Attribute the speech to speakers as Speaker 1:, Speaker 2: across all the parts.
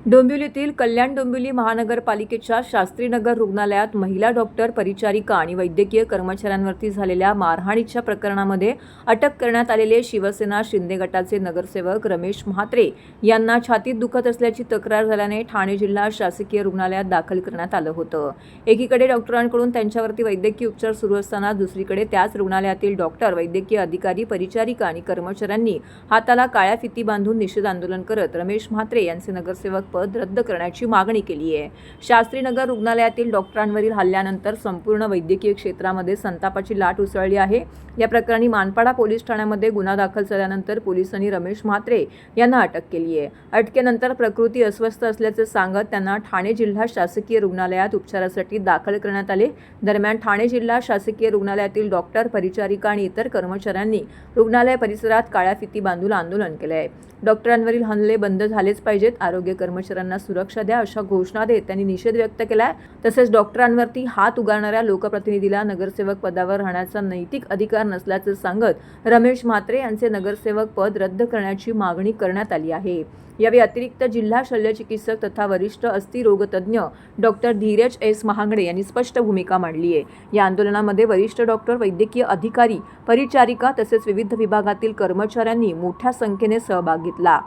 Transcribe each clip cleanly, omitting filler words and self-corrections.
Speaker 1: डोंबिवलीतील कल्याण डोंबिवली महानगरपालिकेच्या शास्त्रीनगर रुग्णालयात महिला डॉक्टर, परिचारिका आणि वैद्यकीय कर्मचाऱ्यांवरती झालेल्या मारहाणीच्या प्रकरणामध्ये अटक करण्यात आलेले शिवसेना शिंदे गटाचे नगरसेवक रमेश म्हात्रे यांना छातीत दुखत असल्याची तक्रार झाल्याने ठाणे जिल्हा शासकीय रुग्णालयात दाखल करण्यात आलं होतं। एकीकडे डॉक्टरांकडून त्यांच्यावरती वैद्यकीय उपचार सुरू असताना दुसरीकडे त्याच रुग्णालयातील डॉक्टर, वैद्यकीय अधिकारी, परिचारिका आणि कर्मचाऱ्यांनी हाताला काळ्या फिती बांधून निषेध आंदोलन करत रमेश म्हात्रे यांचे नगरसेवक पद रद्द करण्याची मागणी केली आहे। शास्त्रीनगर रुग्णालयातील डॉक्टरांवरील हल्ल्यानंतर संपूर्ण वैद्यकीय क्षेत्रामध्ये संतापाची लाट उसळली आहे। या प्रकरणी मानपाडा पोलीस ठाण्यामध्ये गुन्हा दाखल झाल्यानंतर पोलिसांनी रमेश म्हात्रे यांना अटक केली आहे। अटकेनंतर प्रकृती अस्वस्थ असल्याचे सांगत त्यांना ठाणे जिल्हा शासकीय रुग्णालयात उपचारासाठी दाखल करण्यात आले। दरम्यान ठाणे जिल्हा शासकीय रुग्णालयातील डॉक्टर, परिचारिका आणि इतर कर्मचाऱ्यांनी रुग्णालय परिसरात काळ्या फिती बांधून आंदोलन केले आहे। डॉक्टरांवरील हल्ले बंद झालेच पाहिजेत, आरोग्य कर्मचाऱ्यांना सुरक्षा द्या अशा घोषणा देत त्यांनी निषेध व्यक्त केलाय। तसेच डॉक्टरांवरती हात उगारणाऱ्या लोकप्रतिनिधीला नगरसेवक पदावर राहण्याचा नैतिक अधिकार नसल्याचे सांगत रमेश म्हात्रे यांचे नगरसेवक पद रद्द करण्याची मागणी करण्यात आली आहे। यावेळी अतिरिक्त जिल्हा शल्यचिकित्सक तथा वरिष्ठ अस्थिरोगतज्ञ डॉक्टर धीरज एस महागडे यांनी स्पष्ट भूमिका मांडली आहे। या आंदोलनामध्ये वरिष्ठ डॉक्टर, वैद्यकीय अधिकारी, परिचारिका तसेच विविध विभागातील कर्मचाऱ्यांनी मोठ्या संख्येने सहभाग घेतला।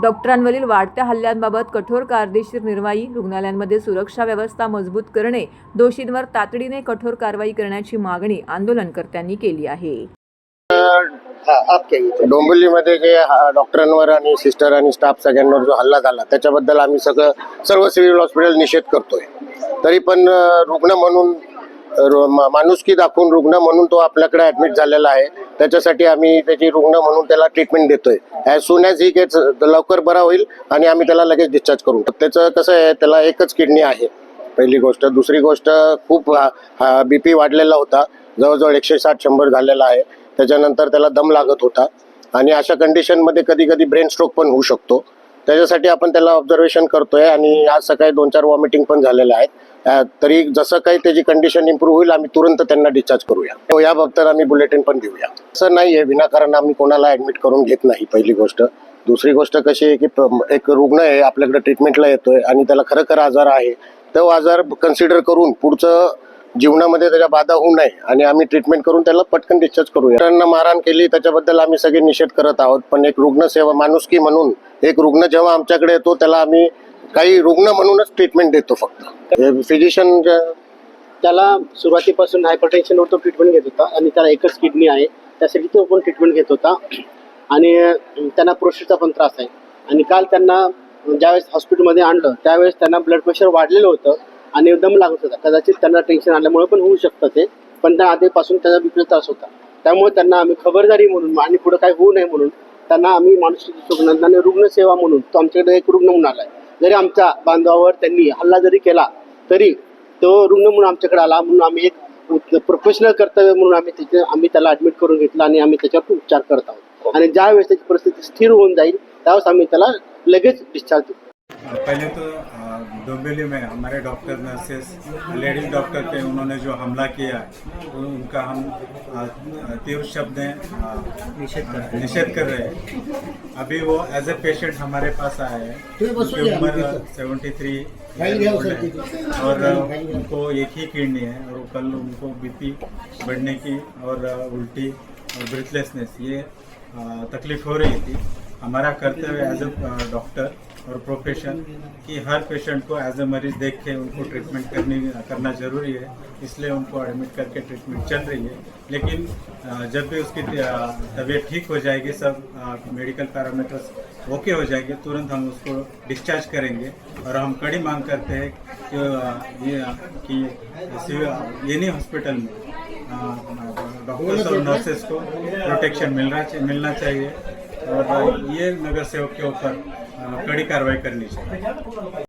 Speaker 1: डॉक्टरांवरील वाढत्या हल्ल्यांबाबत कठोर कायदेशीर निर्वाही, रुग्णालयांमध्ये सुरक्षा व्यवस्था मजबूत करणे, दोषींवर तातडीने कठोर कारवाई करण्याची मागणी आंदोलनकर्त्यांनी केली आहे।
Speaker 2: डोंबिवलीमध्ये जे डॉक्टरांवर आणि सिस्टर आणि स्टाफ सगळ्यांवर जो हल्ला झाला त्याच्याबद्दल आम्ही सर्व सिव्हिल हॉस्पिटल निषेध करतोय। तरी पण रुग्ण म्हणून माणुसकी दाखवून रुग्ण म्हणून तो आपल्याकडे ऍडमिट झालेला आहे। त्याच्यासाठी आम्ही त्याची रुग्ण म्हणून त्याला ट्रीटमेंट देतोय। As soon as he gets लवकर बरा होईल आणि आम्ही त्याला लगेच डिस्चार्ज करू। त्याचं कसं आहे, त्याला एकच किडनी आहे पहिली गोष्ट। दुसरी गोष्ट खूप BP वाढलेला होता, जवळजवळ 160-100 झालेला आहे। त्याच्यानंतर त्याला दम लागत होता आणि अशा कंडिशनमध्ये कधी कधी ब्रेन स्ट्रोक पण होऊ शकतो। त्याच्यासाठी आपण त्याला ऑब्झर्वेशन करतोय आणि आज सकाळी 2-4 वॉमिटिंग पण झालेल्या आहेत। तरी जसं काही त्याची कंडिशन इम्प्रूव्ह होईल आम्ही तुरंत त्यांना डिस्चार्ज करूया। या बाबतीत आम्ही बुलेटिन पण देऊया। असं नाही आहे विनाकारण आम्ही कोणाला ऍडमिट करून घेत नाही, पहिली गोष्ट। दुसरी गोष्ट कशी आहे की एक रुग्ण आहे आपल्याकडे ट्रीटमेंटला येतोय आणि त्याला खरं आजार आहे, तो आजार कन्सिडर करून पुढचं जीवनामध्ये त्याच्या बाधा होऊ नये आणि आम्ही ट्रीटमेंट करून त्याला पटकन डिस्चार्ज करूया। त्यांना मारहाण केली त्याच्याबद्दल आम्ही सगळे निषेध करत आहोत, पण एक रुग्णसेवा माणुसकी म्हणून एक रुग्ण जेव्हा आमच्याकडे येतो त्याला आम्ही काही रुग्ण म्हणूनच ट्रीटमेंट देतो। फक्त फिजिशियन
Speaker 3: त्याला सुरुवातीपासून हायपरटेन्शनवर तो ट्रीटमेंट घेत होता आणि त्याला एकच किडनी आहे, त्यासाठी तो पण ट्रीटमेंट घेत होता आणि त्यांना प्रोस्टेटचा पण त्रास आहे। आणि काल त्यांना ज्यावेळेस हॉस्पिटलमध्ये आणलं त्यावेळेस त्यांना ब्लड प्रेशर वाढलेलं होतं आणि दम लागत होता। कदाचित त्यांना टेन्शन आल्यामुळे पण होऊ शकतं ते, पण त्या आधीपासून त्यांना BP त्रास होता। त्यामुळे त्यांना आम्ही खबरदारी म्हणून आणि पुढे काही होऊ नये म्हणून त्यांना आम्ही माणुसकी रुग्णसेवा म्हणून तो आमच्याकडे एक रुग्ण म्हणून आला आहे। जरी आमच्या बांधवावर त्यांनी हल्ला जरी केला तरी तो रुग्ण म्हणून आमच्याकडे आला, म्हणून आम्ही एक प्रोफेशनल कर्तव्य म्हणून आम्ही त्याला ॲडमिट करून घेतला आणि आम्ही त्याच्यावर उपचार करत आहोत। आणि ज्यावेळेस त्याची परिस्थिती स्थिर होऊन जाईल त्यावेळेस आम्ही त्याला लगेच डिस्चार्ज देऊ।
Speaker 4: पहले तो डोंबिवली में हमारे डॉक्टर, नर्सेस, लेडीज डॉक्टर पे उन्होंने जो हमला किया उनका हम तीव्र शब्द में निषेध कर रहे हैं। अभी वो एज ए पेशेंट हमारे पास आए हैं, उनकी उम्र 73 और उनको एक ही किडनी है और कल उनको BP बढ़ने की और उल्टी और ब्रीथलेसनेस ये तकलीफ हो रही थी। हमारा कर्तव्य एज ए डॉक्टर और प्रोफेशन कि हर पेशेंट को एज ए मरीज देख के उनको ट्रीटमेंट करना ज़रूरी है, इसलिए उनको एडमिट करके ट्रीटमेंट चल रही है। लेकिन जब भी उसकी तबीयत ठीक हो जाएगी, सब मेडिकल पैरामीटर्स ओके हो जाएंगे, तुरंत हम उसको डिस्चार्ज करेंगे। और हम कड़ी मांग करते हैं कि एनी हॉस्पिटल में डॉक्टर्स और नर्सेस को प्रोटेक्शन मिलना चाहिए और ये नगर सेवक के ऊपर कड़ी कार्रवाई करनी चाहिए।